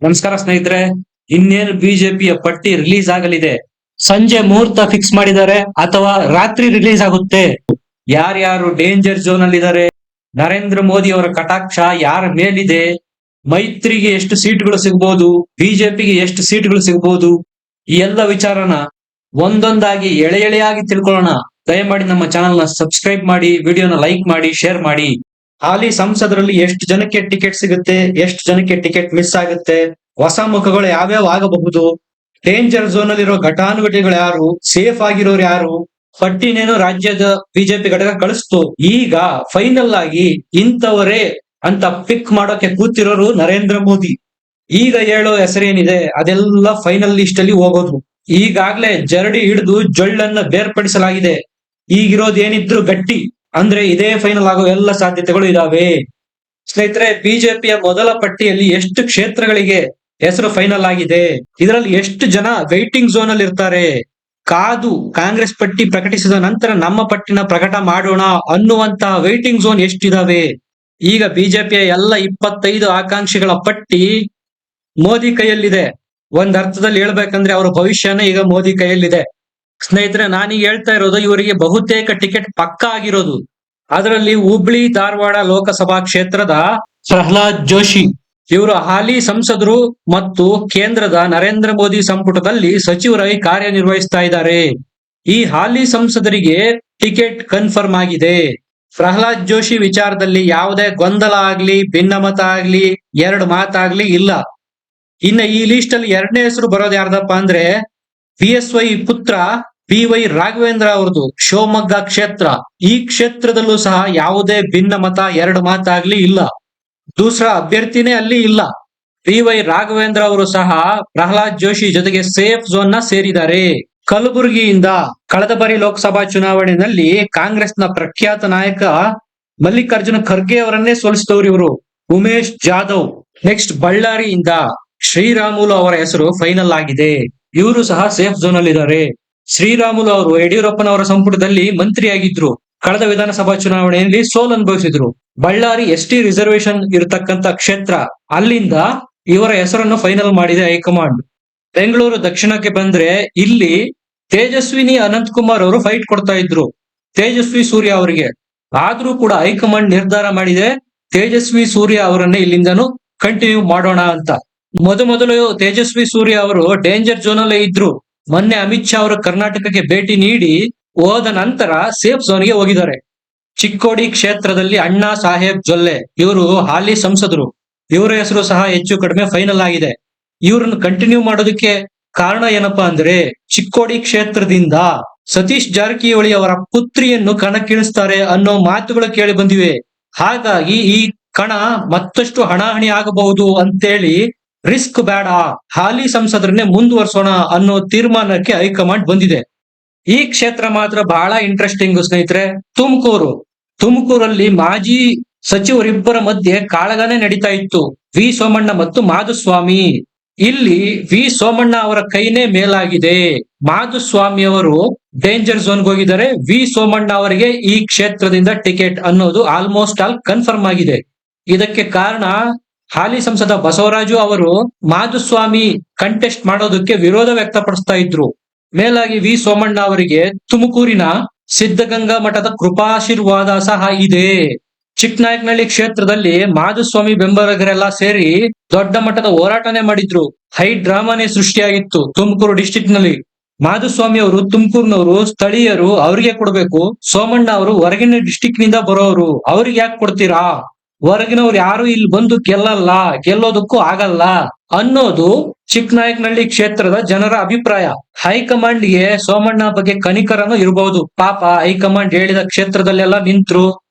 ನಮಸ್ಕಾರ ಸ್ನೇಹಿತರೆ. ಇನ್ನೇನು ಬಿಜೆಪಿಯ ಪಟ್ಟಿ ರಿಲೀಸ್ ಆಗಲಿದೆ. ಸಂಜೆ ಮುಹೂರ್ತ ಫಿಕ್ಸ್ ಮಾಡಿದ್ದಾರೆ ಅಥವಾ ರಾತ್ರಿ ರಿಲೀಸ್ ಆಗುತ್ತೆ. ಯಾರ್ಯಾರು ಡೇಂಜರ್ ಝೋನ್ ಅಲ್ಲಿ ಇದ್ದಾರೆ, ನರೇಂದ್ರ ಮೋದಿ ಅವರ ಕಟಾಕ್ಷ ಯಾರ ಮೇಲಿದೆ, ಮೈತ್ರಿಗೆ ಎಷ್ಟು ಸೀಟ್ಗಳು ಸಿಗ್ಬೋದು, ಬಿಜೆಪಿಗೆ ಎಷ್ಟು ಸೀಟ್ಗಳು ಸಿಗ್ಬೋದು, ಈ ಎಲ್ಲ ವಿಚಾರನ ಒಂದೊಂದಾಗಿ ಎಳೆ ಎಳೆಯಾಗಿ ತಿಳ್ಕೊಳ್ಳೋಣ. ದಯಮಾಡಿ ನಮ್ಮ ಚಾನೆಲ್ ನ ಸಬ್ಸ್ಕ್ರೈಬ್ ಮಾಡಿ, ವಿಡಿಯೋನ ಲೈಕ್ ಮಾಡಿ, ಶೇರ್ ಮಾಡಿ. ಹಾಲಿ ಸಂಸದರಲ್ಲಿ ಎಷ್ಟು ಜನಕ್ಕೆ ಟಿಕೆಟ್ ಸಿಗುತ್ತೆ, ಎಷ್ಟು ಜನಕ್ಕೆ ಟಿಕೆಟ್ ಮಿಸ್ ಆಗುತ್ತೆ, ಹೊಸ ಮುಖಗಳು ಯಾವ್ಯಾವ ಆಗಬಹುದು, ಡೇಂಜರ್ ಝೋನ್ ಅಲ್ಲಿರೋ ಘಟಾನುಘಟಿಗಳು ಯಾರು, ಸೇಫ್ ಆಗಿರೋರು ಯಾರು, ಪಟ್ಟಿನೇನು ರಾಜ್ಯದ ಬಿಜೆಪಿ ಘಟಕ ಕಳಿಸ್ತು. ಈಗ ಫೈನಲ್ ಆಗಿ ಇಂಥವರೇ ಅಂತ ಪಿಕ್ ಮಾಡೋಕೆ ಕೂತಿರೋರು ನರೇಂದ್ರ ಮೋದಿ. ಈಗ ಹೇಳೋ ಹೆಸರೇನಿದೆ ಅದೆಲ್ಲ ಫೈನಲ್ ಲಿಸ್ಟ್ ಅಲ್ಲಿ ಹೋಗೋದು. ಈಗಾಗ್ಲೇ ಜರಡಿ ಹಿಡಿದು ಜೊಳ್ಳನ್ನ ಬೇರ್ಪಡಿಸಲಾಗಿದೆ. ಈಗಿರೋದು ಏನಿದ್ರು ಗಟ್ಟಿ ಅಂದ್ರೆ ಇದೇ ಫೈನಲ್ ಆಗೋ ಎಲ್ಲ ಸಾಧ್ಯತೆಗಳು ಇದಾವೆ. ಸ್ನೇಹಿತರೆ, ಬಿಜೆಪಿಯ ಮೊದಲ ಪಟ್ಟಿಯಲ್ಲಿ ಎಷ್ಟು ಕ್ಷೇತ್ರಗಳಿಗೆ ಹೆಸರು ಫೈನಲ್ ಆಗಿದೆ, ಇದರಲ್ಲಿ ಎಷ್ಟು ಜನ ವೈಟಿಂಗ್ ಝೋನ್ ಅಲ್ಲಿ ಇರ್ತಾರೆ, ಕಾದು ಕಾಂಗ್ರೆಸ್ ಪಟ್ಟಿ ಪ್ರಕಟಿಸಿದ ನಂತರ ನಮ್ಮ ಪಟ್ಟಿನ ಪ್ರಕಟ ಮಾಡೋಣ ಅನ್ನುವಂತಹ ವೈಟಿಂಗ್ ಝೋನ್ ಎಷ್ಟಿದಾವೆ. ಈಗ ಬಿಜೆಪಿಯ ಎಲ್ಲ 25 ಆಕಾಂಕ್ಷಿಗಳ ಪಟ್ಟಿ ಮೋದಿ ಕೈಯಲ್ಲಿದೆ. ಒಂದ್ ಅರ್ಥದಲ್ಲಿ ಹೇಳ್ಬೇಕಂದ್ರೆ ಅವರ ಭವಿಷ್ಯನೇ ಈಗ ಮೋದಿ ಕೈಯಲ್ಲಿದೆ. ಸ್ನೇಹಿತರೆ, ನಾನೀಗ ಹೇಳ್ತಾ ಇರೋದು ಇವರಿಗೆ ಬಹುತೇಕ ಟಿಕೆಟ್ ಪಕ್ಕಾ ಆಗಿರೋದು. ಅದರಲ್ಲಿ ಹುಬ್ಳಿ ಧಾರವಾಡ ಲೋಕಸಭಾ ಕ್ಷೇತ್ರದ ಪ್ರಹ್ಲಾದ್ ಜೋಶಿ ಇವರು ಹಾಲಿ ಸಂಸದರು ಮತ್ತು ಕೇಂದ್ರದ ನರೇಂದ್ರ ಮೋದಿ ಸಂಪುಟದಲ್ಲಿ ಸಚಿವರಾಗಿ ಕಾರ್ಯನಿರ್ವಹಿಸ್ತಾ ಇದ್ದಾರೆ. ಈ ಹಾಲಿ ಸಂಸದರಿಗೆ ಟಿಕೆಟ್ ಕನ್ಫರ್ಮ್ ಆಗಿದೆ. ಪ್ರಹ್ಲಾದ್ ಜೋಶಿ ವಿಚಾರದಲ್ಲಿ ಯಾವುದೇ ಗೊಂದಲ ಆಗ್ಲಿ, ಭಿನ್ನಮತ ಆಗ್ಲಿ, ಎರಡು ಮಾತಾಗ್ಲಿ ಇಲ್ಲ. ಇನ್ನು ಈ ಲಿಸ್ಟ್ ಅಲ್ಲಿ ಎರಡನೇ ಹೆಸರು ಬರೋದು ಯಾರ್ದಪ್ಪ ಅಂದ್ರೆ BSY ಪುತ್ರ BY ರಾಘವೇಂದ್ರ ಅವ್ರದ್ದು ಶಿವಮೊಗ್ಗ ಕ್ಷೇತ್ರ. ಈ ಕ್ಷೇತ್ರದಲ್ಲೂ ಸಹ ಯಾವುದೇ ಭಿನ್ನ ಮತ, ಎರಡು ಮಾತಾಗ್ಲಿ ಇಲ್ಲ. ದೂಸರಾ ಅಭ್ಯರ್ಥಿನೇ ಅಲ್ಲಿ ಇಲ್ಲ. BY ರಾಘವೇಂದ್ರ ಅವರು ಸಹ ಪ್ರಹ್ಲಾದ್ ಜೋಶಿ ಜೊತೆಗೆ ಸೇಫ್ ಝೋನ್ ನ ಸೇರಿದ್ದಾರೆ. ಕಲಬುರಗಿಯಿಂದ ಕಳೆದ ಬಾರಿ ಲೋಕಸಭಾ ಚುನಾವಣೆಯಲ್ಲಿ ಕಾಂಗ್ರೆಸ್ನ ಪ್ರಖ್ಯಾತ ನಾಯಕ ಮಲ್ಲಿಕಾರ್ಜುನ ಖರ್ಗೆ ಅವರನ್ನೇ ಸೋಲಿಸಿದವರು ಇವರು, ಉಮೇಶ್ ಜಾಧವ್. ನೆಕ್ಸ್ಟ್ ಬಳ್ಳಾರಿಯಿಂದ ಶ್ರೀರಾಮುಲು ಅವರ ಹೆಸರು ಫೈನಲ್ ಆಗಿದೆ. ಇವರು ಸಹ ಸೇಫ್ ಝೋನ್ ಅಲ್ಲಿ ಇದ್ದಾರೆ. ಶ್ರೀರಾಮುಲು ಅವರು ಯಡಿಯೂರಪ್ಪನವರ ಸಂಪುಟದಲ್ಲಿ ಮಂತ್ರಿಯಾಗಿದ್ರು. ಕಳೆದ ವಿಧಾನಸಭಾ ಚುನಾವಣೆಯಲ್ಲಿ ಸೋಲು ಅನುಭವಿಸಿದ್ರು. ಬಳ್ಳಾರಿ ST ರಿಸರ್ವೇಶನ್ ಇರತಕ್ಕಂತ ಕ್ಷೇತ್ರ, ಅಲ್ಲಿಂದ ಇವರ ಹೆಸರನ್ನು ಫೈನಲ್ ಮಾಡಿದೆ ಹೈಕಮಾಂಡ್. ಬೆಂಗಳೂರು ದಕ್ಷಿಣಕ್ಕೆ ಬಂದ್ರೆ ಇಲ್ಲಿ ತೇಜಸ್ವಿನಿ ಅನಂತ್ ಕುಮಾರ್ ಅವರು ಫೈಟ್ ಕೊಡ್ತಾ ಇದ್ರು ತೇಜಸ್ವಿ ಸೂರ್ಯ ಅವರಿಗೆ. ಆದ್ರೂ ಕೂಡ ಹೈಕಮಾಂಡ್ ನಿರ್ಧಾರ ಮಾಡಿದೆ ತೇಜಸ್ವಿ ಸೂರ್ಯ ಅವರನ್ನೇ ಇಲ್ಲಿಂದನೂ ಕಂಟಿನ್ಯೂ ಮಾಡೋಣ ಅಂತ. ಮೊದಲು ತೇಜಸ್ವಿ ಸೂರ್ಯ ಅವರು ಡೇಂಜರ್ ಝೋನ್ ಅಲ್ಲೇ ಇದ್ರು. ಮೊನ್ನೆ ಅಮಿತ್ ಶಾ ಅವರು ಕರ್ನಾಟಕಕ್ಕೆ ಭೇಟಿ ನೀಡಿ ಹೋದ ನಂತರ ಸೇಫ್ ಝೋನ್ಗೆ ಹೋಗಿದ್ದಾರೆ. ಚಿಕ್ಕೋಡಿ ಕ್ಷೇತ್ರದಲ್ಲಿ ಅಣ್ಣಾ ಸಾಹೇಬ್ ಜೊಲ್ಲೆ ಇವರು ಹಾಲಿ ಸಂಸದರು. ಇವರ ಹೆಸರು ಸಹ ಹೆಚ್ಚು ಕಡಿಮೆ ಫೈನಲ್ ಆಗಿದೆ. ಇವರನ್ನು ಕಂಟಿನ್ಯೂ ಮಾಡೋದಕ್ಕೆ ಕಾರಣ ಏನಪ್ಪಾ ಅಂದ್ರೆ ಚಿಕ್ಕೋಡಿ ಕ್ಷೇತ್ರದಿಂದ ಸತೀಶ್ ಜಾರಕಿಹೊಳಿ ಅವರ ಪುತ್ರಿಯನ್ನು ಕಣಕ್ಕಿಳಿಸ್ತಾರೆ ಅನ್ನೋ ಮಾತುಗಳು ಕೇಳಿ ಬಂದಿವೆ. ಹಾಗಾಗಿ ಈ ಕಣ ಮತ್ತಷ್ಟು ಹಣಾಹಣಿ ಆಗಬಹುದು ಅಂತೇಳಿ ರಿಸ್ಕ್ ಬೇಡ, ಹಾಲಿ ಸಂಸದರನ್ನೇ ಮುಂದುವರ್ಸೋಣ ಅನ್ನೋ ತೀರ್ಮಾನಕ್ಕೆ ಹೈಕಮಾಂಡ್ ಬಂದಿದೆ. ಈ ಕ್ಷೇತ್ರ ಮಾತ್ರ ಬಹಳ ಇಂಟ್ರೆಸ್ಟಿಂಗ್ ಸ್ನೇಹಿತರೆ. ತುಮಕೂರಲ್ಲಿ ಮಾಜಿ ಸಚಿವರಿಬ್ಬರ ಮಧ್ಯೆ ಕಾಳಗನೇ ನಡೀತಾ ಇತ್ತು, ವಿ ಸೋಮಣ್ಣ ಮತ್ತು ಮಾಧುಸ್ವಾಮಿ. ಇಲ್ಲಿ ವಿ ಸೋಮಣ್ಣ ಅವರ ಕೈನೇ ಮೇಲಾಗಿದೆ. ಮಾಧುಸ್ವಾಮಿ ಅವರು ಡೇಂಜರ್ ಝೋನ್ಗೆ ಹೋಗಿದ್ದಾರೆ. ವಿ ಸೋಮಣ್ಣ ಅವರಿಗೆ ಈ ಕ್ಷೇತ್ರದಿಂದ ಟಿಕೆಟ್ ಅನ್ನೋದು ಆಲ್ಮೋಸ್ಟ್ ಆಲ್ ಕನ್ಫರ್ಮ್ ಆಗಿದೆ. ಇದಕ್ಕೆ ಕಾರಣ ಹಾಲಿ ಸಂಸದ ಬಸವರಾಜು ಅವರು ಮಾಧುಸ್ವಾಮಿ ಕಂಟೆಸ್ಟ್ ಮಾಡೋದಕ್ಕೆ ವಿರೋಧ ವ್ಯಕ್ತಪಡಿಸ್ತಾ ಇದ್ರು. ಮೇಲಾಗಿ ವಿ ಸೋಮಣ್ಣ ಅವರಿಗೆ ತುಮಕೂರಿನ ಸಿದ್ಧಗಂಗಾ ಮಠದ ಕೃಪಾಶೀರ್ವಾದ ಸಹ ಇದೆ. ಚಿಕ್ಕನಾಯಕನಹಳ್ಳಿ ಕ್ಷೇತ್ರದಲ್ಲಿ ಮಾಧುಸ್ವಾಮಿ ಬೆಂಬಲಿಗರೆಲ್ಲ ಸೇರಿ ದೊಡ್ಡ ಮಟ್ಟದ ಹೋರಾಟನೇ ಮಾಡಿದ್ರು. ಹೈ ಡ್ರಾಮಾನೇ ಸೃಷ್ಟಿಯಾಗಿತ್ತು ತುಮಕೂರು ಡಿಸ್ಟಿಕ್ ನಲ್ಲಿ. ಮಾಧುಸ್ವಾಮಿ ಅವರು ತುಮಕೂರಿನವರು, ಸ್ಥಳೀಯರು, ಅವರಿಗೆ ಕೊಡ್ಬೇಕು. ಸೋಮಣ್ಣ ಅವರು ಹೊರಗಿನ ಡಿಸ್ಟಿಕ್ ನಿಂದ ಬರೋರು, ಅವ್ರಿಗೆ ಯಾಕೆ ಕೊಡ್ತೀರಾ? ಹೊರಗಿನವ್ರು ಯಾರು ಇಲ್ಲಿ ಬಂದು ಗೆಲ್ಲೋದಕ್ಕೂ ಆಗಲ್ಲ ಅನ್ನೋದು ಚಿಕ್ಕನಾಯಕನಹಳ್ಳಿ ಕ್ಷೇತ್ರದ ಜನರ ಅಭಿಪ್ರಾಯ. ಹೈಕಮಾಂಡ್ಗೆ ಸೋಮಣ್ಣ ಬಗ್ಗೆ ಕನಿಕರನು ಇರಬಹುದು. ಪಾಪ ಹೈಕಮಾಂಡ್ ಹೇಳಿದ ಕ್ಷೇತ್ರದಲ್ಲೆಲ್ಲ ನಿಂತ್ರು,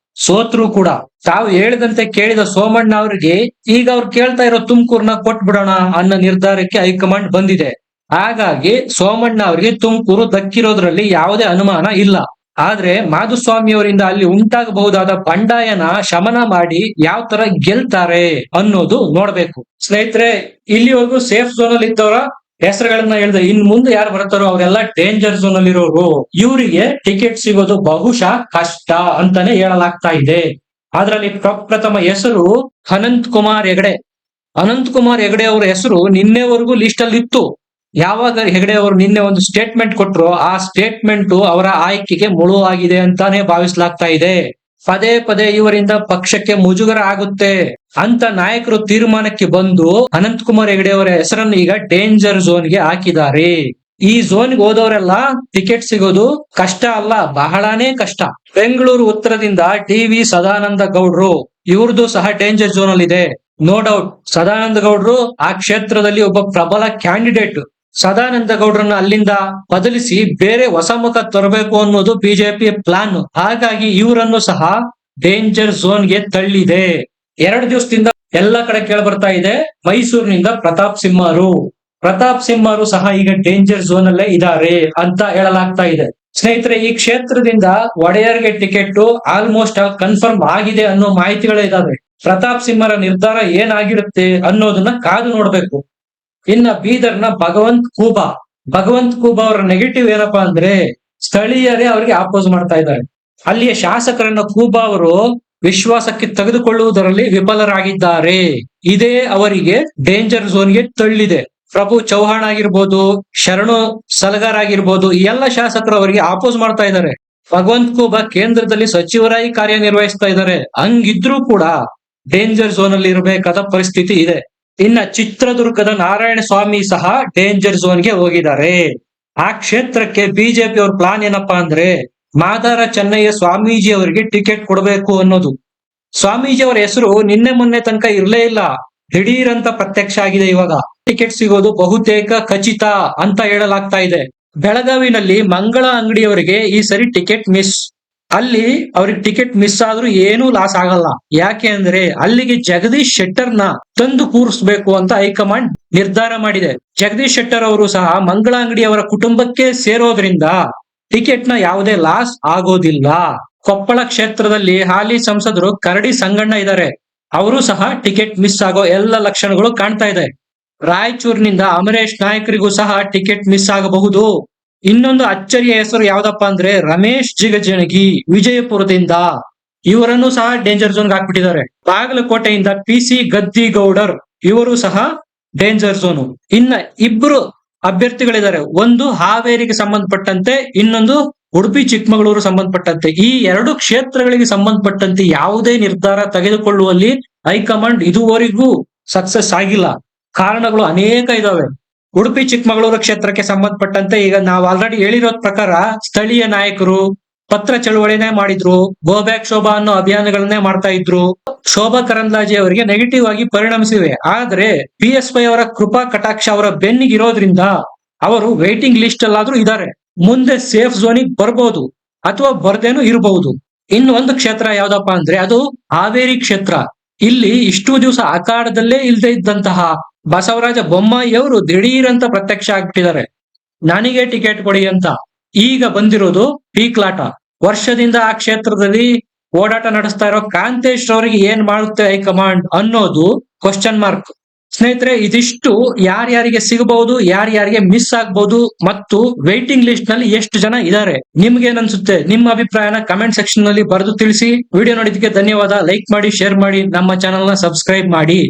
ಸೋತ್ರು ಕೂಡ. ತಾವು ಹೇಳಿದಂತೆ ಕೇಳಿದ ಸೋಮಣ್ಣ ಅವರಿಗೆ ಈಗ ಅವ್ರು ಕೇಳ್ತಾ ಇರೋ ತುಮಕೂರ್ನ ಕೊಟ್ಬಿಡೋಣ ಅನ್ನೋ ನಿರ್ಧಾರಕ್ಕೆ ಹೈಕಮಾಂಡ್ ಬಂದಿದೆ. ಹಾಗಾಗಿ ಸೋಮಣ್ಣ ಅವರಿಗೆ ತುಮಕೂರು ದಕ್ಕಿರೋದ್ರಲ್ಲಿ ಯಾವುದೇ ಅನುಮಾನ ಇಲ್ಲ. ಆದ್ರೆ ಮಾಧುಸ್ವಾಮಿ ಅವರಿಂದ ಅಲ್ಲಿ ಉಂಟಾಗಬಹುದಾದ ಬಂಡಾಯನ ಶಮನ ಮಾಡಿ ಯಾವ ತರ ಗೆಲ್ತಾರೆ ಅನ್ನೋದು ನೋಡ್ಬೇಕು. ಸ್ನೇಹಿತರೆ, ಇಲ್ಲಿವರೆಗೂ ಸೇಫ್ ಝೋನ್ ಅಲ್ಲಿ ಇದ್ದವರ ಹೆಸರುಗಳನ್ನ ಹೇಳಿದ್ರೆ ಇನ್ ಮುಂದೆ ಯಾರು ಬರ್ತಾರೋ ಅವರೆಲ್ಲ ಡೇಂಜರ್ ಝೋನ್ ಅಲ್ಲಿ ಇರೋರು. ಇವರಿಗೆ ಟಿಕೆಟ್ ಸಿಗೋದು ಬಹುಶಃ ಕಷ್ಟ ಅಂತಾನೆ ಹೇಳಲಾಗ್ತಾ ಇದೆ. ಅದರಲ್ಲಿ ಪ್ರಪ್ರಥಮ ಹೆಸರು ಅನಂತ್ ಕುಮಾರ್ ಹೆಗಡೆ. ಅನಂತಕುಮಾರ್ ಹೆಗಡೆ ಅವರ ಹೆಸರು ನಿನ್ನೆವರೆಗೂ ಲಿಸ್ಟ್ ಅಲ್ಲಿ ಇತ್ತು. ಯಾವಾಗ ಹೆಗಡೆ ಅವರು ನಿನ್ನೆ ಒಂದು ಸ್ಟೇಟ್ಮೆಂಟ್ ಕೊಟ್ಟರು, ಆ ಸ್ಟೇಟ್ಮೆಂಟ್ ಅವರ ಆಯ್ಕೆಗೆ ಮುಳುವಾಗಿದೆ ಅಂತಾನೆ ಭಾವಿಸಲಾಗ್ತಾ ಇದೆ. ಪದೇ ಪದೇ ಇವರಿಂದ ಪಕ್ಷಕ್ಕೆ ಮುಜುಗರ ಆಗುತ್ತೆ ಅಂತ ನಾಯಕರು ತೀರ್ಮಾನಕ್ಕೆ ಬಂದು ಅನಂತಕುಮಾರ್ ಹೆಗಡೆ ಅವರ ಹೆಸರನ್ನು ಈಗ ಡೇಂಜರ್ ಝೋನ್ಗೆ ಹಾಕಿದ್ದಾರೆ. ಈ ಝೋನ್ಗೆ ಹೋದವರೆಲ್ಲ ಟಿಕೆಟ್ ಸಿಗೋದು ಕಷ್ಟ ಅಲ್ಲ, ಬಹಳಾನೇ ಕಷ್ಟ. ಬೆಂಗಳೂರು ಉತ್ತರದಿಂದ ಟಿ.ವಿ. ಸದಾನಂದ ಗೌಡ್ರು, ಇವ್ರದ್ದು ಸಹ ಡೇಂಜರ್ ಝೋನ್ ಅಲ್ಲಿ ಇದೆ. ನೋ ಡೌಟ್, ಸದಾನಂದ ಗೌಡ್ರು ಆ ಕ್ಷೇತ್ರದಲ್ಲಿ ಒಬ್ಬ ಪ್ರಬಲ ಕ್ಯಾಂಡಿಡೇಟ್. ಸದಾನಂದ ಗೌಡ್ರನ್ನ ಅಲ್ಲಿಂದ ಬದಲಿಸಿ ಬೇರೆ ಹೊಸ ಮುಖ ತರಬೇಕು ಅನ್ನೋದು ಬಿಜೆಪಿ ಪ್ಲಾನ್. ಹಾಗಾಗಿ ಇವರನ್ನು ಸಹ ಡೇಂಜರ್ ಝೋನ್ಗೆ ತಳ್ಳಿದೆ. 2 ದಿವಸದಿಂದ ಎಲ್ಲ ಕಡೆ ಕೇಳ ಬರ್ತಾ ಇದೆ, ಮೈಸೂರಿನಿಂದ ಪ್ರತಾಪ್ ಸಿಂಹರು ಸಹ ಈಗ ಡೇಂಜರ್ ಝೋನ್ ಅಲ್ಲೇ ಇದ್ದಾರೆ ಅಂತ ಹೇಳಲಾಗ್ತಾ ಇದೆ. ಸ್ನೇಹಿತರೆ, ಈ ಕ್ಷೇತ್ರದಿಂದ ಒಡೆಯರ್ಗೆ ಟಿಕೆಟ್ ಆಲ್ಮೋಸ್ಟ್ ಕನ್ಫರ್ಮ್ ಆಗಿದೆ ಅನ್ನೋ ಮಾಹಿತಿಗಳೇ ಇದಾವೆ. ಪ್ರತಾಪ್ ಸಿಂಹರ ನಿರ್ಧಾರ ಏನಾಗಿರುತ್ತೆ ಅನ್ನೋದನ್ನ ಕಾದು ನೋಡ್ಬೇಕು. ಇನ್ನ ಬೀದರ್ನ ಭಗವಂತ್ ಖೂಬಾ ಅವರ ನೆಗೆಟಿವ್ ಏನಪ್ಪಾ ಅಂದ್ರೆ, ಸ್ಥಳೀಯರೇ ಅವರಿಗೆ ಆಪೋಸ್ ಮಾಡ್ತಾ ಇದ್ದಾರೆ. ಅಲ್ಲಿಯ ಶಾಸಕರನ್ನ ಖೂಬಾ ಅವರು ವಿಶ್ವಾಸಕ್ಕೆ ತೆಗೆದುಕೊಳ್ಳುವುದರಲ್ಲಿ ವಿಫಲರಾಗಿದ್ದಾರೆ. ಇದೇ ಅವರಿಗೆ ಡೇಂಜರ್ ಝೋನ್ಗೆ ತಳ್ಳಿದೆ. ಪ್ರಭು ಚೌಹಾಣ್ ಆಗಿರ್ಬೋದು, ಶರಣು ಸಲಗಾರ್ ಆಗಿರ್ಬೋದು, ಈ ಎಲ್ಲ ಶಾಸಕರು ಅವರಿಗೆ ಆಪೋಸ್ ಮಾಡ್ತಾ ಇದ್ದಾರೆ. ಭಗವಂತ್ ಖೂಬಾ ಕೇಂದ್ರದಲ್ಲಿ ಸಚಿವರಾಗಿ ಕಾರ್ಯನಿರ್ವಹಿಸ್ತಾ ಇದ್ದಾರೆ. ಹಂಗಿದ್ರೂ ಕೂಡ ಡೇಂಜರ್ ಝೋನ್ ಅಲ್ಲಿ ಇರಬೇಕಾದ ಪರಿಸ್ಥಿತಿ ಇದೆ. ಇನ್ನ ಚಿತ್ರದುರ್ಗದ ನಾರಾಯಣ ಸ್ವಾಮಿ ಸಹ ಡೇಂಜರ್ ಝೋನ್ಗೆ ಹೋಗಿದ್ದಾರೆ. ಆ ಕ್ಷೇತ್ರಕ್ಕೆ ಬಿಜೆಪಿ ಅವ್ರ ಪ್ಲಾನ್ ಏನಪ್ಪಾ ಅಂದ್ರೆ, ಮಾದಾರ ಚೆನ್ನಯ್ಯ ಸ್ವಾಮೀಜಿ ಅವರಿಗೆ ಟಿಕೆಟ್ ಕೊಡಬೇಕು ಅನ್ನೋದು. ಸ್ವಾಮೀಜಿ ಅವರ ಹೆಸರು ನಿನ್ನೆ ಮೊನ್ನೆ ತನಕ ಇರ್ಲೇ ಇಲ್ಲ, ದಿಢೀರ್ ಅಂತ ಪ್ರತ್ಯಕ್ಷ ಆಗಿದೆ. ಇವಾಗ ಟಿಕೆಟ್ ಸಿಗೋದು ಬಹುತೇಕ ಖಚಿತ ಅಂತ ಹೇಳಲಾಗ್ತಾ ಇದೆ. ಬೆಳಗಾವಿನಲ್ಲಿ ಮಂಗಳ ಅಂಗಡಿಯವರಿಗೆ ಈ ಸರಿ ಟಿಕೆಟ್ ಮಿಸ್. ಅಲ್ಲಿ ಅವ್ರಿಗೆ ಟಿಕೆಟ್ ಮಿಸ್ ಆದ್ರೂ ಏನೂ ಲಾಸ್ ಆಗಲ್ಲ. ಯಾಕೆ ಅಂದ್ರೆ ಅಲ್ಲಿಗೆ ಜಗದೀಶ್ ಶೆಟ್ಟರ್ನ ತಂದು ಕೂರಿಸ್ಬೇಕು ಅಂತ ಹೈಕಮಾಂಡ್ ನಿರ್ಧಾರ ಮಾಡಿದೆ. ಜಗದೀಶ್ ಶೆಟ್ಟರ್ ಅವರು ಸಹ ಮಂಗಳ ಅಂಗಡಿಯವರ ಕುಟುಂಬಕ್ಕೆ ಸೇರೋದ್ರಿಂದ ಟಿಕೆಟ್ ನ ಯಾವುದೇ ಲಾಸ್ ಆಗೋದಿಲ್ಲ. ಕೊಪ್ಪಳ ಕ್ಷೇತ್ರದಲ್ಲಿ ಹಾಲಿ ಸಂಸದರು ಕರಡಿ ಸಂಗಣ್ಣ ಇದ್ದಾರೆ, ಅವರು ಸಹ ಟಿಕೆಟ್ ಮಿಸ್ ಆಗೋ ಎಲ್ಲ ಲಕ್ಷಣಗಳು ಕಾಣ್ತಾ ಇದೆ. ರಾಯಚೂರಿನಿಂದ ಅಮರೇಶ್ ನಾಯಕರಿಗೂ ಸಹ ಟಿಕೆಟ್ ಮಿಸ್ ಆಗಬಹುದು. ಇನ್ನೊಂದು ಅಚ್ಚರಿಯ ಹೆಸರು ಯಾವ್ದಪ್ಪ ಅಂದ್ರೆ ರಮೇಶ್ ಜಿಗಜಿಣಗಿ ವಿಜಯಪುರದಿಂದ, ಇವರನ್ನು ಸಹ ಡೇಂಜರ್ ಝೋನ್ಗೆ ಹಾಕ್ಬಿಟ್ಟಿದ್ದಾರೆ. ಬಾಗಲಕೋಟೆಯಿಂದ ಪಿ.ಸಿ. ಗದ್ದಿಗೌಡರ್, ಇವರು ಸಹ ಡೇಂಜರ್ ಝೋನ್. ಇನ್ನ ಇಬ್ರು ಅಭ್ಯರ್ಥಿಗಳಿದ್ದಾರೆ, ಒಂದು ಹಾವೇರಿಗೆ ಸಂಬಂಧಪಟ್ಟಂತೆ, ಇನ್ನೊಂದು ಉಡುಪಿ ಚಿಕ್ಕಮಗಳೂರು ಸಂಬಂಧಪಟ್ಟಂತೆ. ಈ 2 ಕ್ಷೇತ್ರಗಳಿಗೆ ಸಂಬಂಧಪಟ್ಟಂತೆ ಯಾವುದೇ ನಿರ್ಧಾರ ತೆಗೆದುಕೊಳ್ಳುವಲ್ಲಿ ಹೈಕಮಾಂಡ್ ಇದುವರೆಗೂ ಸಕ್ಸಸ್ ಆಗಿಲ್ಲ. ಕಾರಣಗಳು ಅನೇಕ ಇದಾವೆ. ಉಡುಪಿ ಚಿಕ್ಕಮಗಳೂರು ಕ್ಷೇತ್ರಕ್ಕೆ ಸಂಬಂಧಪಟ್ಟಂತೆ ಈಗ ನಾವು ಆಲ್ರೆಡಿ ಹೇಳಿರೋದ್ ಪ್ರಕಾರ ಸ್ಥಳೀಯ ನಾಯಕರು ಪತ್ರ ಚಳುವಳಿನೇ ಮಾಡಿದ್ರು, ಗೋ ಬ್ಯಾಕ್ ಶೋಭಾ ಅನ್ನೋ ಅಭಿಯಾನಗಳನ್ನೇ ಮಾಡ್ತಾ ಇದ್ರು. ಶೋಭಾ ಕರಂದ್ಲಾಜೆ ಅವರಿಗೆ ನೆಗೆಟಿವ್ ಆಗಿ ಪರಿಣಮಿಸಿವೆ. ಆದ್ರೆ BSY ಅವರ ಕೃಪಾ ಕಟಾಕ್ಷ ಅವರ ಬೆನ್ನಿಗಿರೋದ್ರಿಂದ ಅವರು ವೇಟಿಂಗ್ ಲಿಸ್ಟ್ ಅಲ್ಲಾದ್ರೂ ಇದ್ದಾರೆ. ಮುಂದೆ ಸೇಫ್ ಝೋನಿಗೆ ಬರ್ಬೋದು ಅಥವಾ ಬರ್ದೇನು ಇರಬಹುದು. ಇನ್ನೊಂದು ಕ್ಷೇತ್ರ ಯಾವ್ದಪ್ಪ ಅಂದ್ರೆ ಅದು ಹಾವೇರಿ ಕ್ಷೇತ್ರ. ಇಲ್ಲಿ ಇಷ್ಟು ದಿವಸ ಅಖಾಡದಲ್ಲೇ ಇಲ್ಲದೆ ಇದ್ದಂತಹ ಬಸವರಾಜ ಬೊಮ್ಮಾಯಿ ಅವರು ದಿಢೀರ್ ಅಂತ ಪ್ರತ್ಯಕ್ಷ ಆಗ್ಬಿಟ್ಟಿದ್ದಾರೆ, ನನಗೆ ಟಿಕೆಟ್ ಕೊಡಿ ಅಂತ. ಈಗ ಬಂದಿರೋದು ಪೀಕ್ಲಾಟ. ವರ್ಷದಿಂದ ಆ ಕ್ಷೇತ್ರದಲ್ಲಿ ಓಡಾಟ ನಡೆಸ್ತಾ ಇರೋ ಕಾಂತೇಶ್ ಅವರಿಗೆ ಏನ್ ಮಾಡುತ್ತೆ ಹೈಕಮಾಂಡ್ ಅನ್ನೋದು ಕ್ವಶನ್ ಮಾರ್ಕ್. ಸ್ನೇಹಿತರೆ, ಇದಿಷ್ಟು ಯಾರ್ಯಾರಿಗೆ ಸಿಗಬಹುದು, ಯಾರ್ಯಾರಿಗೆ ಮಿಸ್ ಆಗ್ಬಹುದು ಮತ್ತು ವೇಟಿಂಗ್ ಲಿಸ್ಟ್ ನಲ್ಲಿ ಎಷ್ಟು ಜನ ಇದ್ದಾರೆ, ನಿಮ್ಗೆ ಏನ್ಸುತ್ತೆ? ನಿಮ್ಮ ಅಭಿಪ್ರಾಯನ ಕಮೆಂಟ್ ಸೆಕ್ಷನ್ ನಲ್ಲಿ ಬರೆದು ತಿಳಿಸಿ. ವಿಡಿಯೋ ನೋಡಿದಕ್ಕೆ ಧನ್ಯವಾದ. ಲೈಕ್ ಮಾಡಿ, ಶೇರ್ ಮಾಡಿ, ನಮ್ಮ ಚಾನೆಲ್ ನ ಸಬ್ಸ್ಕ್ರೈಬ್ ಮಾಡಿ.